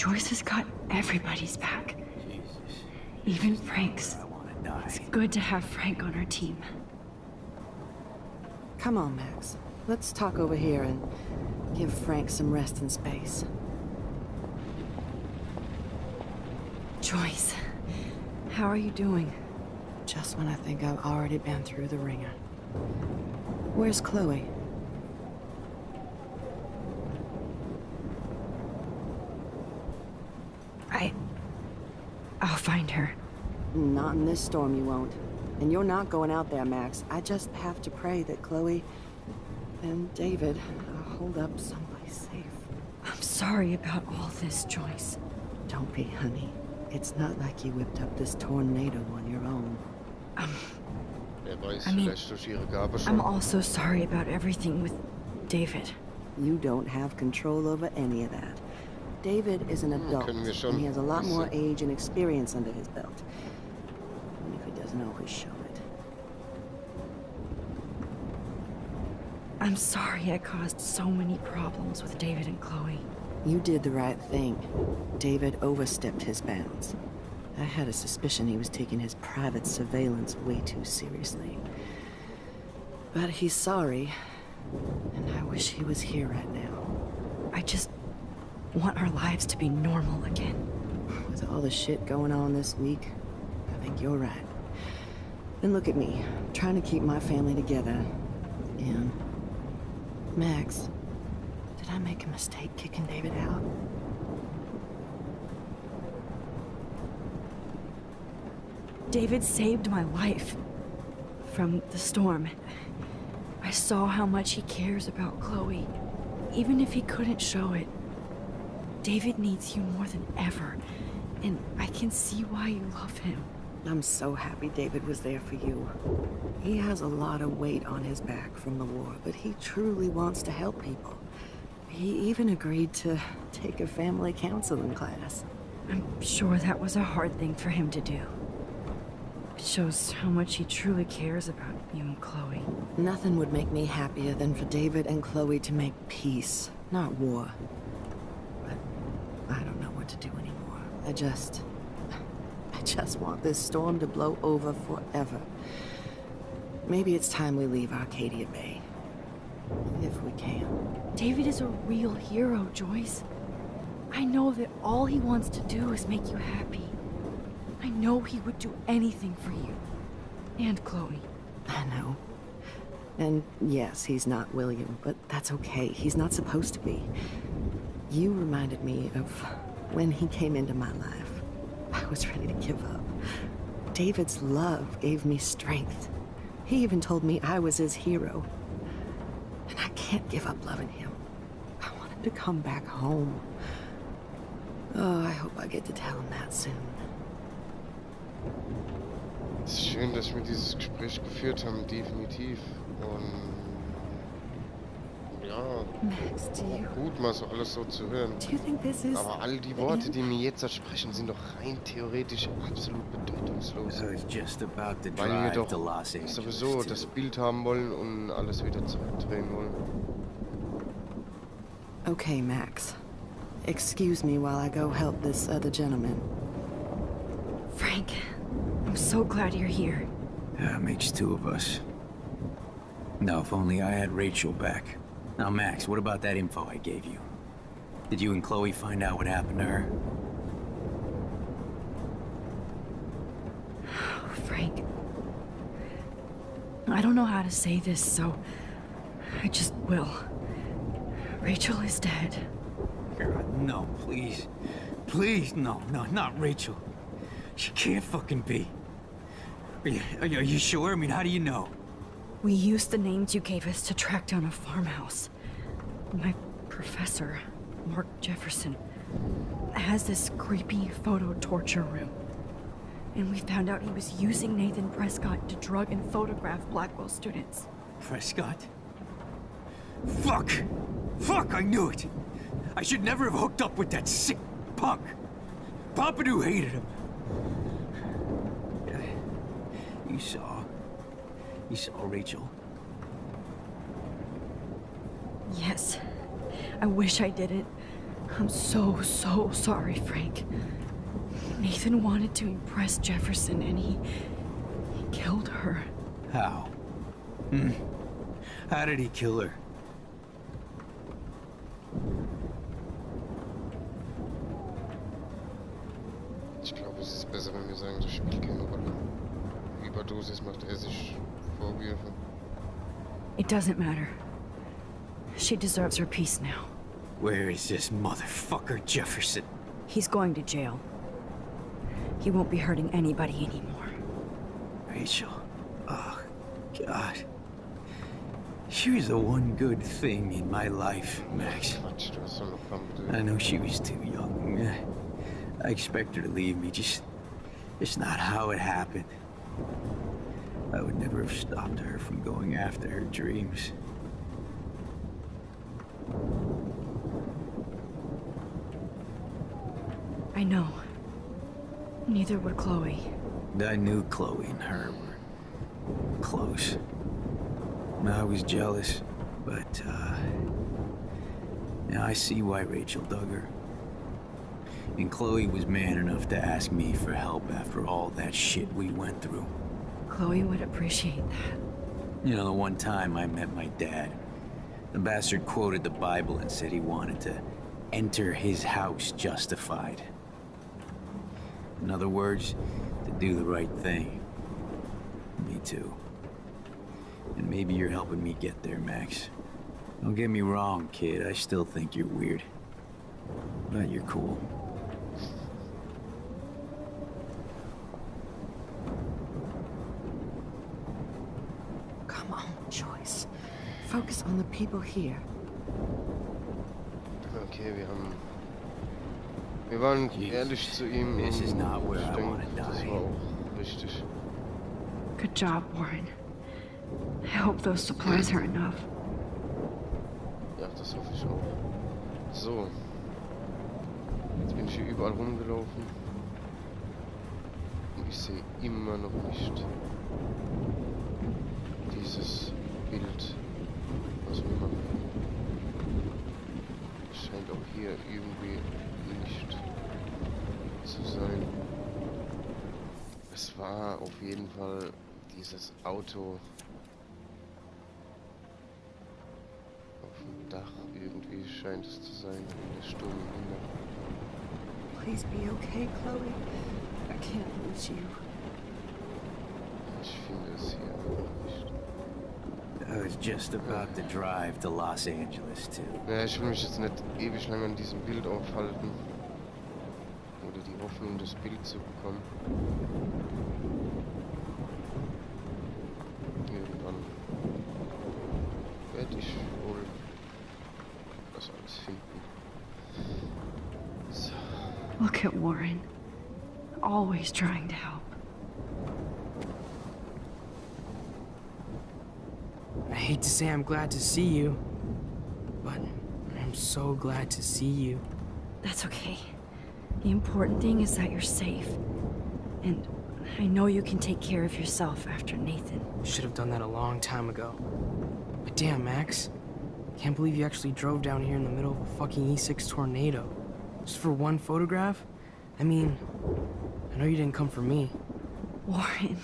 Joyce has got everybody's back. Jesus. Even Frank's. I want to die. It's good to have Frank on our team. Come on, Max. Let's talk over here and give Frank some rest and space. Joyce, how are you doing? Just when I think I've already been through the ringer. Where's Chloe? I'll find her. Not in this storm, you won't. And you're not going out there, Max. I just have to pray that Chloe and David hold up someplace safe. I'm sorry about all this, Joyce. Don't be, honey. It's not like you whipped up this tornado on your own. I'm also sorry about everything with David. You don't have control over any of that. David is an adult, and he has a lot more age and experience under his belt. Even if he doesn't always show it. I'm sorry I caused so many problems with David and Chloe. You did the right thing. David overstepped his bounds. I had a suspicion he was taking his private surveillance way too seriously. But he's sorry, and I wish he was here right now. I just want our lives to be normal again. With all the shit going on this week, I think you're right. And look at me, trying to keep my family together. And Max, did I make a mistake kicking David out? David saved my life from the storm. I saw how much he cares about Chloe, even if he couldn't show it. David needs you more than ever, and I can see why you love him. I'm so happy David was there for you. He has a lot of weight on his back from the war, but he truly wants to help people. He even agreed to take a family counseling class. I'm sure that was a hard thing for him to do. It shows how much he truly cares about you and Chloe. Nothing would make me happier than for David and Chloe to make peace, not war. But I don't know what to do anymore. I just want this storm to blow over forever. Maybe it's time we leave Arcadia Bay. If we can. David is a real hero, Joyce. I know that all he wants to do is make you happy. I know he would do anything for you. And Chloe. I know. And yes, he's not William, but that's okay. He's not supposed to be. You reminded me of when he came into my life. I was ready to give up. David's love gave me strength. He even told me I was his hero. And I can't give up loving him. I want him to come back home. Oh, I hope I get to tell him that soon. Es ist schön, dass wir dieses Gespräch geführt haben, definitiv. Und ja, Max, gut mal so alles so zu hören. Aber all die Worte, die mir jetzt sprechen, sind doch rein theoretisch absolut bedeutungslos. Weil wir doch sowieso das Bild haben wollen und alles wieder zurückdrehen wollen. Okay, Max. Excuse me while I go help this other gentleman. Frank, I'm so glad you're here. Yeah, makes two of us. Now, if only I had Rachel back. Now, Max, what about that info I gave you? Did you and Chloe find out what happened to her? Oh, Frank. I don't know how to say this, so I just will. Rachel is dead. God, no, please. Please, no, not Rachel. She can't fucking be. Are you sure? I mean, how do you know? We used the names you gave us to track down a farmhouse. My professor, Mark Jefferson, has this creepy photo torture room. And we found out he was using Nathan Prescott to drug and photograph Blackwell students. Prescott? Fuck! Fuck, I knew it! I should never have hooked up with that sick punk! Pompidou hated him! You saw Rachel? Yes. I wish I didn't. I'm so sorry, Frank. Nathan wanted to impress Jefferson and he killed her. How? How did he kill her? Ich glaube, es ist besser, wenn wir sagen, das spielt keine Rolle. Überdosis macht er sich Vorwürfe. It doesn't matter. She deserves her peace now. Where is this motherfucker Jefferson? He's going to jail. He won't be hurting anybody anymore. Rachel. Oh, God. She was the one good thing in my life, Max. I know she was too young. I expect her to leave me, just not how it happened. I would never have stopped her from going after her dreams. I know. Neither would Chloe. I knew Chloe and her were close. I was jealous, but, now I see why Rachel dug her. And Chloe was man enough to ask me for help after all that shit we went through. Chloe would appreciate that. You know, the one time I met my dad, the bastard quoted the Bible and said he wanted to enter his house justified. In other words, to do the right thing. Me too. And maybe you're helping me get there, Max. Don't get me wrong, kid. I still think you're weird. But you're cool. Come on, Joyce. Focus on the people here. Okay, wir waren ehrlich zu ihm. This is not where Ich I denke, want to das die. war auch richtig. Good job, Warren. I hope those supplies are enough. Ja, das hoffe ich auch. So. Jetzt bin ich hier überall rumgelaufen. Und ich sehe immer noch nicht dieses Bild, was wir machen. Es scheint auch hier irgendwie nicht zu sein. Es war auf jeden Fall dieses Auto auf dem Dach, irgendwie scheint es zu sein, in der Sturm im Hintergrund. Please be okay, Chloe. I can't lose you. Ich finde es hier einfach nicht. I was just about to drive to Los Angeles, too. Ja, ich will mich jetzt nicht ewig lang an diesem Bild aufhalten. Oder die Hoffnung, das Bild zu bekommen. Irgendwann werde ich wohl das alles finden. So. Look at Warren. Always trying to help. I hate to say I'm glad to see you, but I'm so glad to see you. That's okay. The important thing is that you're safe. And I know you can take care of yourself after Nathan. Should have done that a long time ago. But damn, Max. Can't believe you actually drove down here in the middle of a fucking E6 tornado. Just for one photograph? I mean, I know you didn't come for me. Warren,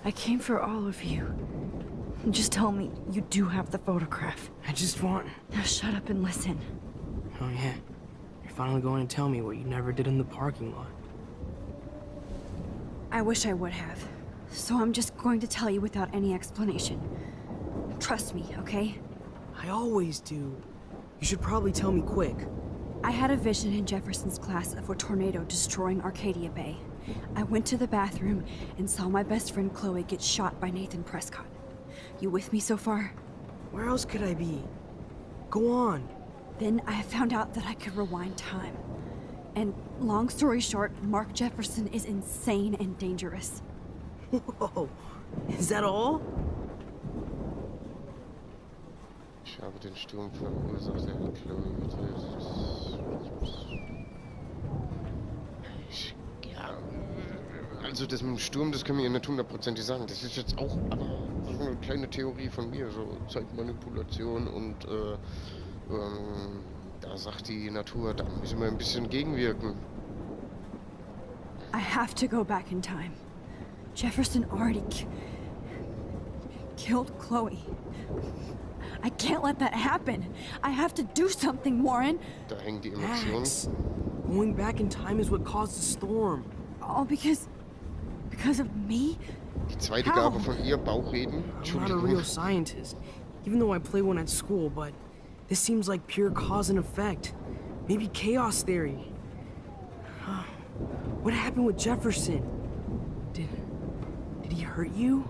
I came for all of you. Just tell me you do have the photograph. I just want... Now shut up and listen. Oh yeah. You're finally going to tell me what you never did in the parking lot. I wish I would have. So I'm just going to tell you without any explanation. Trust me, okay? I always do. You should probably tell me quick. I had a vision in Jefferson's class of a tornado destroying Arcadia Bay. I went to the bathroom and saw my best friend Chloe get shot by Nathan Prescott. You with me so far? Where else could I be? Go on. Then I found out that I could rewind time. And long story short, Mark Jefferson is insane and dangerous. Whoa. Is that all? Ich habe den Sturm verursacht, der hat Chloe getötet. Ja, also das mit dem Sturm, das können wir ihr nicht hundertprozentig sagen. Das ist jetzt auch aber so eine kleine Theorie von mir, so Zeitmanipulation und Da sagt die Natur, da müssen wir ein bisschen gegenwirken. I have to go back in time. Jefferson already killed Chloe. I can't let that happen. I have to do something, Warren. Da hängt die Emotion. Max, going back in time is what caused the storm. All because of me? Die zweite Gabe von ihr, Bauchreden. I'm not a real scientist, even though I play one at school, but this seems like pure cause and effect. Maybe chaos theory. What happened with Jefferson? Did he hurt you?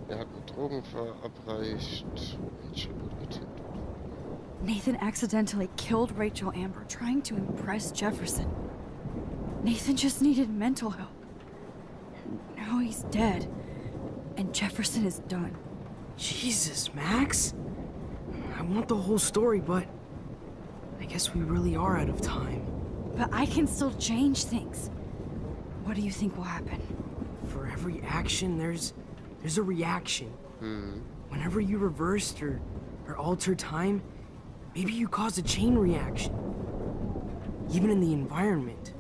Hat Drogen verabreicht. Rachel wurde getötet. Nathan accidentally killed Rachel Amber trying to impress Jefferson. Nathan just needed mental help. Now he's dead, and Jefferson is done. Jesus, Max. I want the whole story, but I guess we really are out of time. But I can still change things. What do you think will happen? For every action, there's a reaction. Whenever you reversed or altered time, maybe you caused a chain reaction. Even in the environment.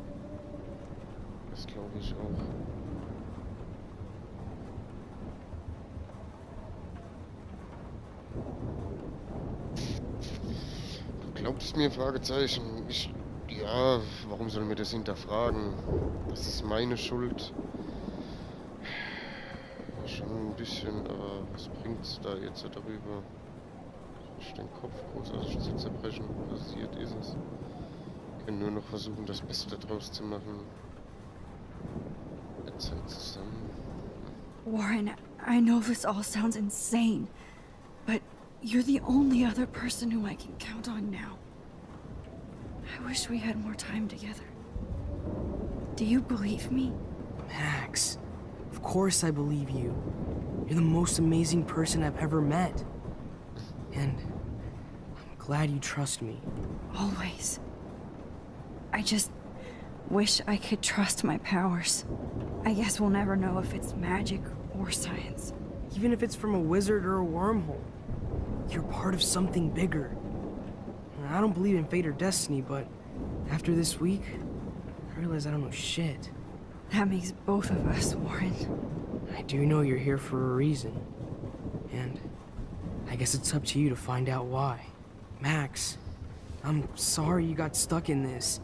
Das glaube ich auch. Du glaubst mir? Fragezeichen. Ja, warum sollen wir das hinterfragen? Das ist meine Schuld. Schon ein bisschen, aber was bringt's da jetzt darüber? Ich den Kopf großartig zu zerbrechen. Passiert ist es. Wir können nur noch versuchen, das Beste daraus zu machen. Jetzt halt zusammen. Warren, I know this all sounds insane, but you're the only other person who I can count on now. I wish we had more time together. Do you believe me? Max, of course I believe you. You're the most amazing person I've ever met. And I'm glad you trust me. Always. I just wish I could trust my powers. I guess we'll never know if it's magic or science. Even if it's from a wizard or a wormhole, you're part of something bigger. I don't believe in fate or destiny, but after this week, I realize I don't know shit. That makes both of us, Warren. I do know you're here for a reason. And I guess it's up to you to find out why. Max, I'm sorry you got stuck in this.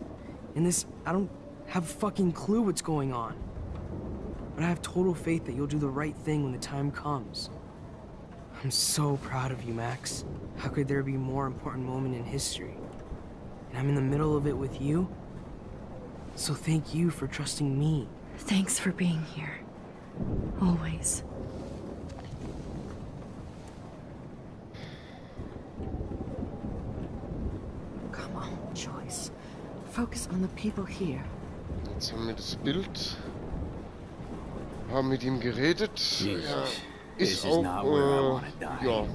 I don't have a fucking clue what's going on. But I have total faith that you'll do the right thing when the time comes. I'm so proud of you, Max. How could there be a more important moment in history? And I'm in the middle of it with you. So thank you for trusting me. Thanks for being here. Always. Come on, Joyce. Focus on the people here. Jetzt haben wir das Bild. Haben mit ihm geredet. Ja, ist auch, ja.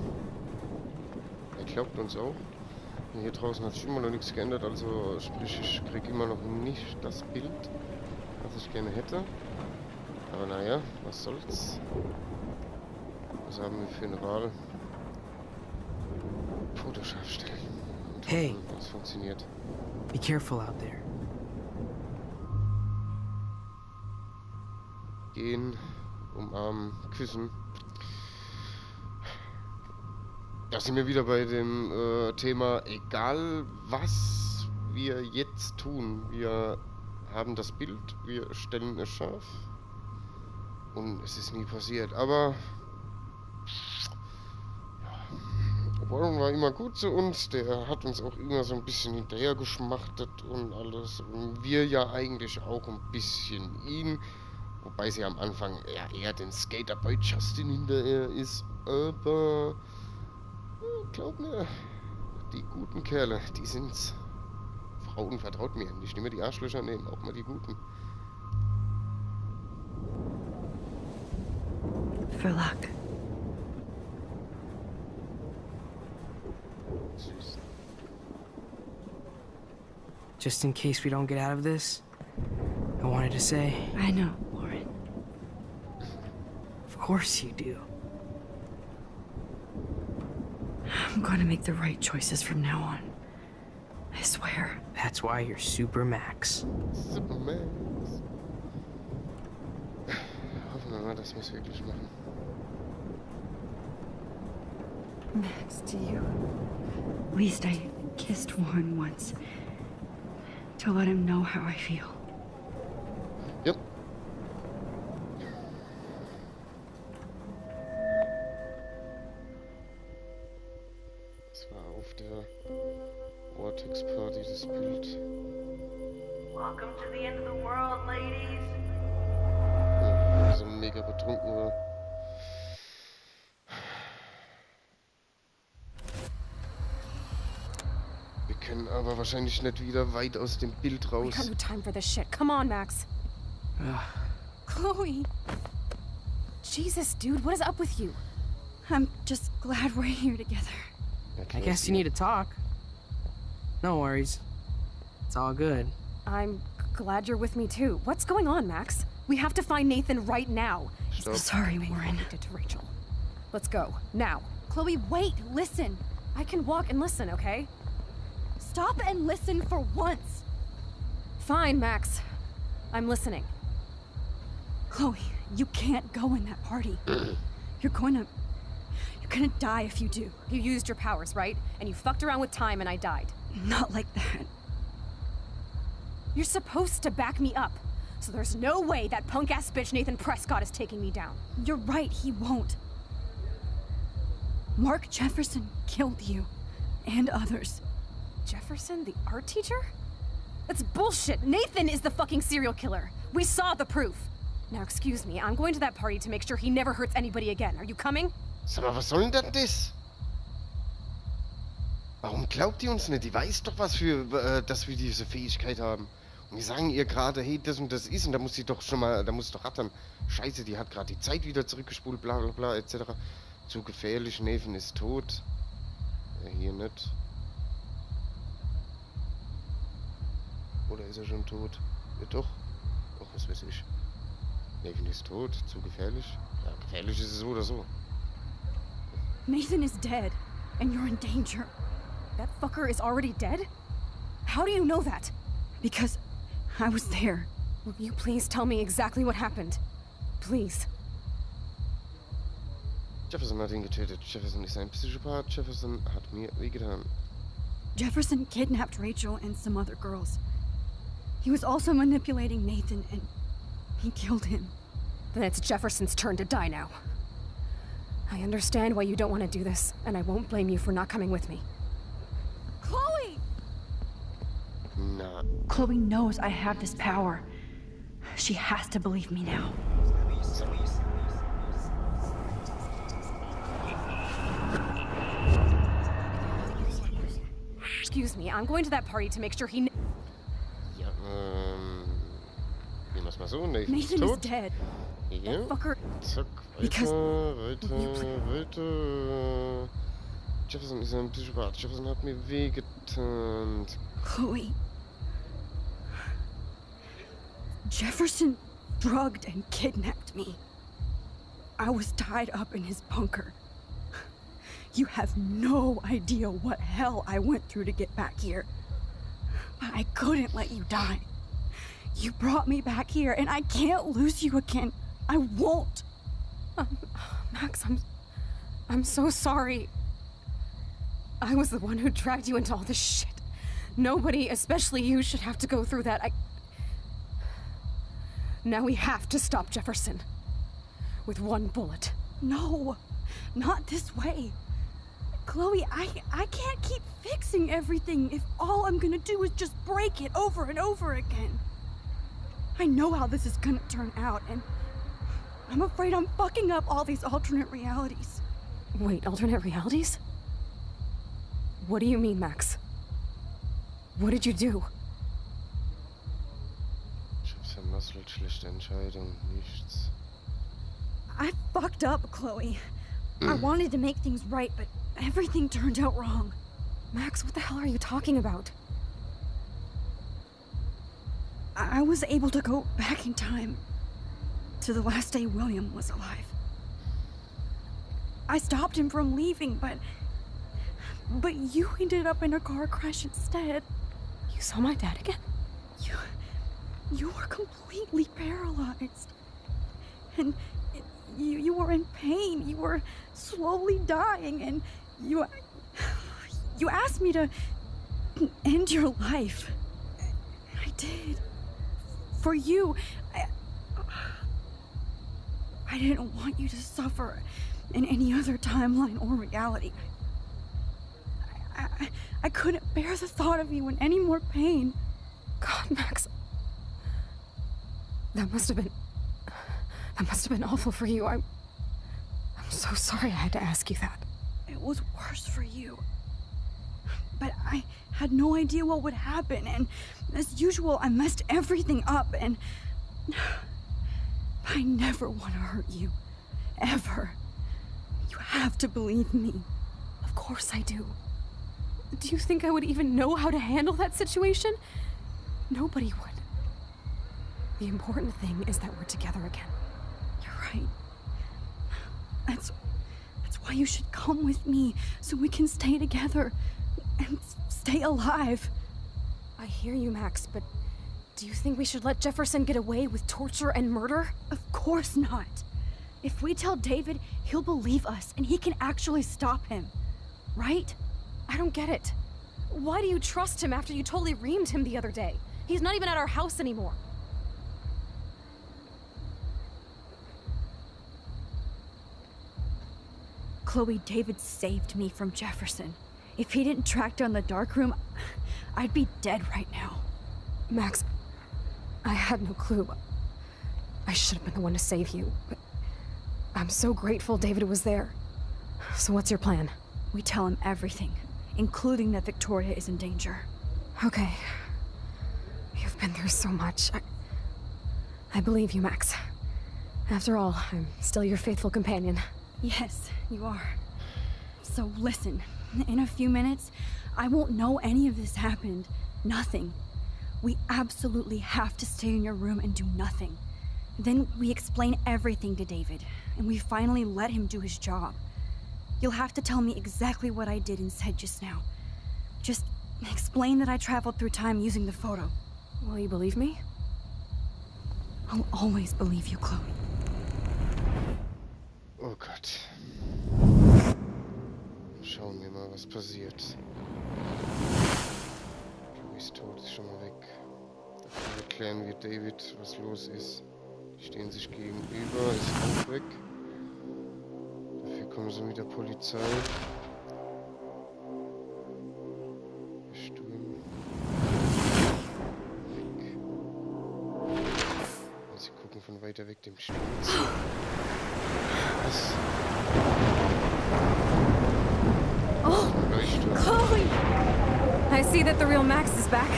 Er glaubt uns auch. Hier draußen hat sich immer noch nichts geändert, also sprich, ich krieg immer noch nicht das Bild, was ich gerne hätte. Aber naja, was soll's. Was haben wir für eine Wahl? Foto scharf stellen. Und Hey. hoffen, das funktioniert. Be careful out there. Gehen, umarmen, küssen. Da sind wir wieder bei dem Thema, egal was wir jetzt tun, wir haben das Bild, wir stellen es scharf und es ist nie passiert, aber ja, Warren war immer gut zu uns, der hat uns auch immer so ein bisschen hinterher geschmachtet und alles und wir ja eigentlich auch ein bisschen ihn, wobei sie am Anfang eher den Skaterboy Justin hinterher ist, aber glaub mir, die guten Kerle, die sind's. Frauen vertraut mir, nicht immer die Arschlöcher nehmen, auch mal die guten. For luck. Süß. Just in case we don't get out of this, I wanted to say, I know, Warren. of course you do. I'm going to make the right choices from now on. I swear. That's why you're Super Max. Super Max. Hoffen wir mal, dass wir es wirklich machen. Max, do you? At least I kissed Warren once. To let him know how I feel. Yep. Das war auf der Vortex Party das Bild. Welcome to the end of the world, ladies. Ja, so mega betrunken war. Wir können aber wahrscheinlich nicht wieder weit aus dem Bild We raus. got no time for this shit. Come on, Max. Chloe. Jesus, dude, what is up with you? I'm just glad we're here together. I guess you need to talk. No worries. It's all good. I'm glad you're with me too. What's going on, Max? We have to find Nathan right now. Stop. Sorry, Warren. Did to Rachel. Let's go now. Chloe, wait, listen. I can walk and listen, okay? Stop and listen for once. Fine, Max. I'm listening. Chloe, you can't go in that party. You're gonna die if you do. You used your powers, right? And you fucked around with time and I died. Not like that. You're supposed to back me up. So there's no way that punk-ass bitch Nathan Prescott is taking me down. You're right, he won't. Mark Jefferson killed you. And others. Jefferson, the art teacher? That's bullshit. Nathan is the fucking serial killer. We saw the proof. Now, excuse me, I'm going to that party to make sure he never hurts anybody again. Are you coming? Sag mal, was soll denn das? Warum glaubt die uns nicht? Die weiß doch was für, dass wir diese Fähigkeit haben. Und wir sagen ihr gerade, hey, das und das ist, und da muss sie doch schon mal, da muss doch rattern. Scheiße, die hat gerade die Zeit wieder zurückgespult, bla bla bla, etc. Zu gefährlich, Nathan ist tot. Ja, hier nicht. Oder ist er schon tot? Ja doch. Ach, was weiß ich. Nathan ist tot, zu gefährlich. Ja, gefährlich ist es so oder so. Nathan is dead, and you're in danger. That fucker is already dead? How do you know that? Because I was there. Will you please tell me exactly what happened? Please. Jefferson hat ihn getötet. Jefferson ist ein Psychopath. Jefferson hat mir wehgetan. Jefferson kidnapped Rachel and some other girls. He was also manipulating Nathan, and he killed him. Then it's Jefferson's turn to die now. I understand why you don't want to do this, and I won't blame you for not coming with me. Chloe! Na. Chloe knows I have this power. She has to believe me now. Excuse me, I'm going to that party to make sure he... Ja, nehmen wir es mal so. Nathan ist Nathan is tot. dead. Hier. Fucker... Zack, Because- weiter. Jefferson ist ein Psychopath. Jefferson hat mir wehgetan. Chloe. Jefferson drugged and kidnapped me. I was tied up in his bunker. You have no idea what hell I went through to get back here. But I couldn't let you die. You brought me back here, and I can't lose you again. I won't. Max, I'm so sorry. I was the one who dragged you into all this shit. Nobody, especially you, should have to go through that. Now we have to stop Jefferson. With one bullet. No, not this way. Chloe, I can't keep fixing everything if all I'm gonna do is just break it over and over again. I know how this is gonna turn out, and I'm afraid I'm fucking up all these alternate realities. Wait, alternate realities? What do you mean, Max? What did you do? Ich hab's vermasselt, schlechte Entscheidung, nichts. I fucked up, Chloe. I wanted to make things right, but everything turned out wrong. Max, what the hell are you talking about? I was able to go back in time to the last day William was alive. I stopped him from leaving, but But you ended up in a car crash instead. You saw my dad again? You were completely paralyzed. And you were in pain. You were slowly dying, and you asked me to end your life. I did. For you. I didn't want you to suffer in any other timeline or reality. I couldn't bear the thought of you in any more pain. God, Max. That must have been awful for you. I'm so sorry I had to ask you that. It was worse for you. But I had no idea what would happen, and as usual, I messed everything up, and I never want to hurt you. Ever. You have to believe me. Of course I do. Do you think I would even know how to handle that situation? Nobody would. The important thing is that we're together again. You're right. That's why you should come with me, so we can stay together and stay alive. I hear you, Max, but do you think we should let Jefferson get away with torture and murder? Of course not. If we tell David, he'll believe us and he can actually stop him. Right? I don't get it. Why do you trust him after you totally reamed him the other day? He's not even at our house anymore. Chloe, David saved me from Jefferson. If he didn't track down the dark room, I'd be dead right now. Max, I had no clue. I should have been the one to save you, but I'm so grateful David was there. So what's your plan? We tell him everything, including that Victoria is in danger. Okay. You've been through so much. I believe you, Max. After all, I'm still your faithful companion. Yes, you are. So listen, in a few minutes, I won't know any of this happened. Nothing. We absolutely have to stay in your room and do nothing. Then we explain everything to David, and we finally let him do his job. You'll have to tell me exactly what I did and said just now. Just explain that I traveled through time using the photo. Will you believe me? I'll always believe you, Chloe. Oh Gott. Schauen wir mal, was passiert. Chloes Tod ist schon mal weg. Dafür erklären wir David, was los ist. Die stehen sich gegenüber, ist auch weg. Dafür kommen sie mit der Polizei. Stürmen. Weg. Und sie gucken von weiter weg dem Spiel zu. Was? Oh, Chloe! I see that the real Max is back.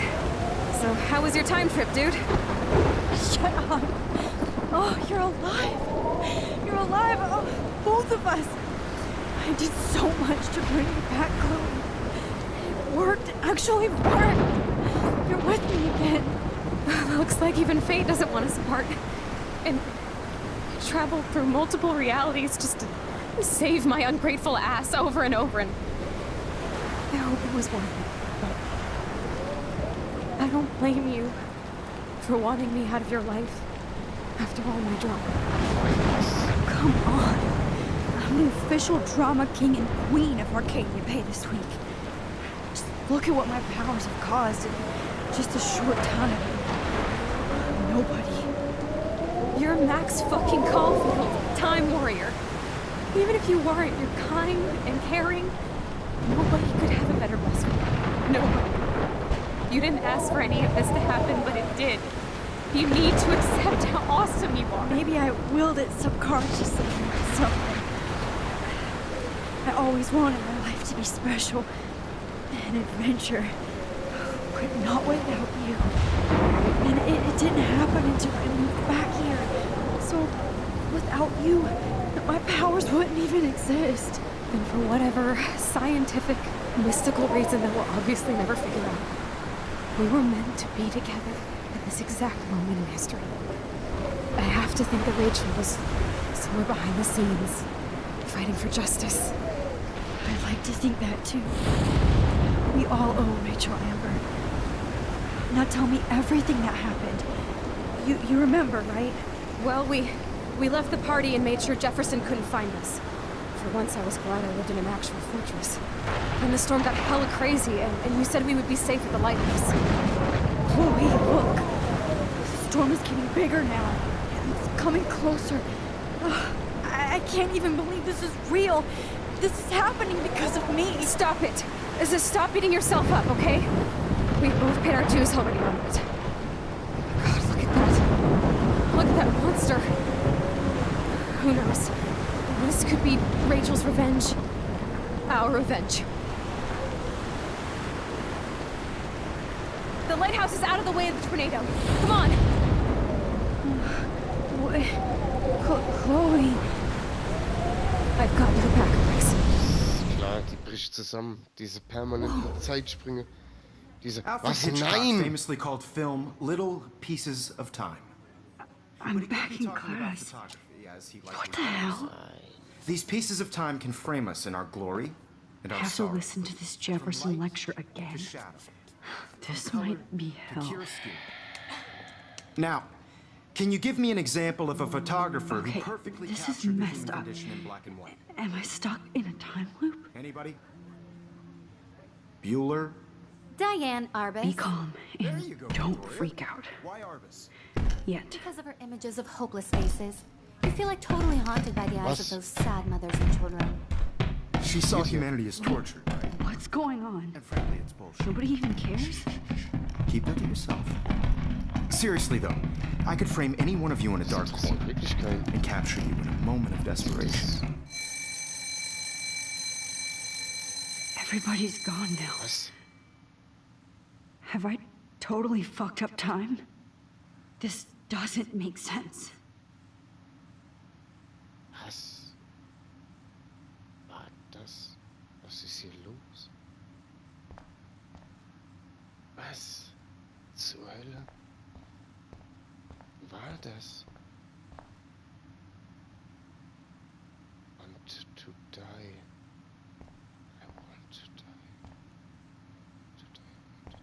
So, how was your time trip, dude? Shut up! Oh, you're alive! You're alive! Oh, both of us! I did so much to bring you back, Chloe. It worked. It actually worked! You're with me again. Looks like even fate doesn't want us apart. And traveled through multiple realities just to save my ungrateful ass over and over, and I hope it was worth it. But I don't blame you for wanting me out of your life after all my drama. Come on. I'm the official drama king and queen of Arcadia Bay this week. Just look at what my powers have caused in just a short time. Nobody. You're Max fucking Caulfield, Time Warrior. Even if you weren't, you're kind and caring. Nobody could have a better best friend. Nobody. You didn't ask for any of this to happen, but it did. You need to accept how awesome you are. Maybe I willed it subconsciously. So I always wanted my life to be special. An adventure. But not without you. And it didn't happen until I moved back here. So without you, my powers wouldn't even exist. And for whatever scientific, mystical reason that we'll obviously never figure out, we were meant to be together at this exact moment in history. I have to think that Rachel was somewhere behind the scenes, fighting for justice. I like to think that too. We all owe Rachel Amber. Now tell me everything that happened. You remember, right? Well, we left the party and made sure Jefferson couldn't find us. For once, I was glad I lived in an actual fortress. Then the storm got hella crazy, and you said we would be safe at the lighthouse. Chloe, look! The storm is getting bigger now. It's coming closer. Ugh, I can't even believe this is real. This is happening because of me. Stop it! Stop beating yourself up, okay? We've both paid our dues already on it. God, look at that. Look at that monster. Who knows? This could be Rachel's revenge. Our revenge. The lighthouse is out of the way of the tornado. Come on! Chloe. I've got your back, Max. Klar, die bricht zusammen. Diese permanenten Zeitsprünge. Diese... Alfred Was? Hitchcock Nein! famously called film little pieces of time. I'm back in class. What the hell? These pieces of time can frame us in our glory and I our have to sorrow. listen to this Jefferson lecture again. This might be hell. Now, can you give me an example of a photographer Okay, who perfectly this is captured the messed human up. condition in black and white? Am I stuck in a time loop? Anybody? Bueller? Diane Arbus. Be calm There and you go, don't Victoria. freak out. Why Arbus? Yet. Because of her images of hopeless faces. You feel like totally haunted by the eyes Was? of those sad mothers and children. She saw humanity as tortured, right? What's going on? And frankly, it's bullshit. Nobody even cares? Keep that to yourself. Seriously, though, I could frame any one of you in a dark Das ist corner wirklich kein... and capture you in a moment of desperation. Everybody's gone now. Was? Have I totally fucked up time? This doesn't make sense. Was? War das? Was ist hier los? Was? Zur Hölle? War das? Want to die. I want to die. To die, I want to die.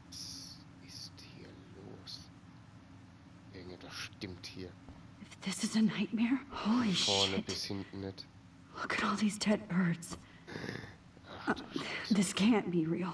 Was ist hier los? Irgendetwas stimmt hier. If this is a nightmare, holy Vorne shit. bis hinten nicht. Look at all these dead birds. This can't be real.